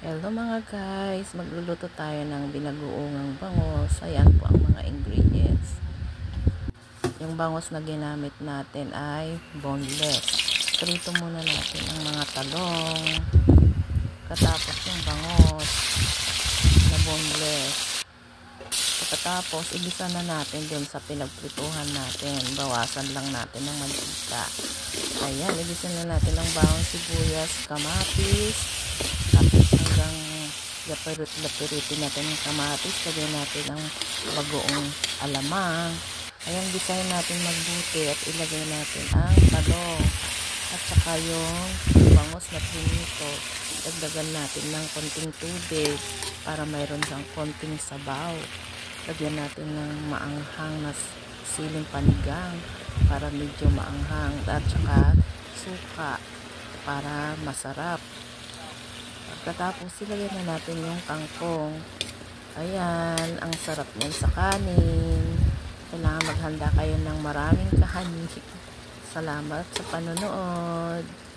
Hello mga guys, magluluto tayo ng binagoongang bangos. Ayan po ang mga ingredients. Yung bangos na ginamit natin ay boneless. Prito muna natin ang mga talong. Katapos yung bangos na boneless. Pagkatapos, igisa na natin dun sa pinagprituhan natin. Bawasan lang natin ng mantika. Ayan, igisa na natin ang bawang sibuyas, kamatis. Tapos hanggang lapirut-lapiritin natin yung kamatis. Lagyan natin ang bagoong alamang. Ayan, gisahin natin magbuti at ilagay natin ang talong. At saka yung bangos na pinito. Dagdagan natin ng konting tubig para mayroon siyang konting sabaw. Lagyan natin ng maanghang na siling panigang para medyo maanghang. At saka suka para masarap. Pagkatapos ilagay na natin yung kangkong. Ayan, ang sarap niyan sa kanin. Kailangan maghanda kayo ng maraming kanin. Salamat sa panonood.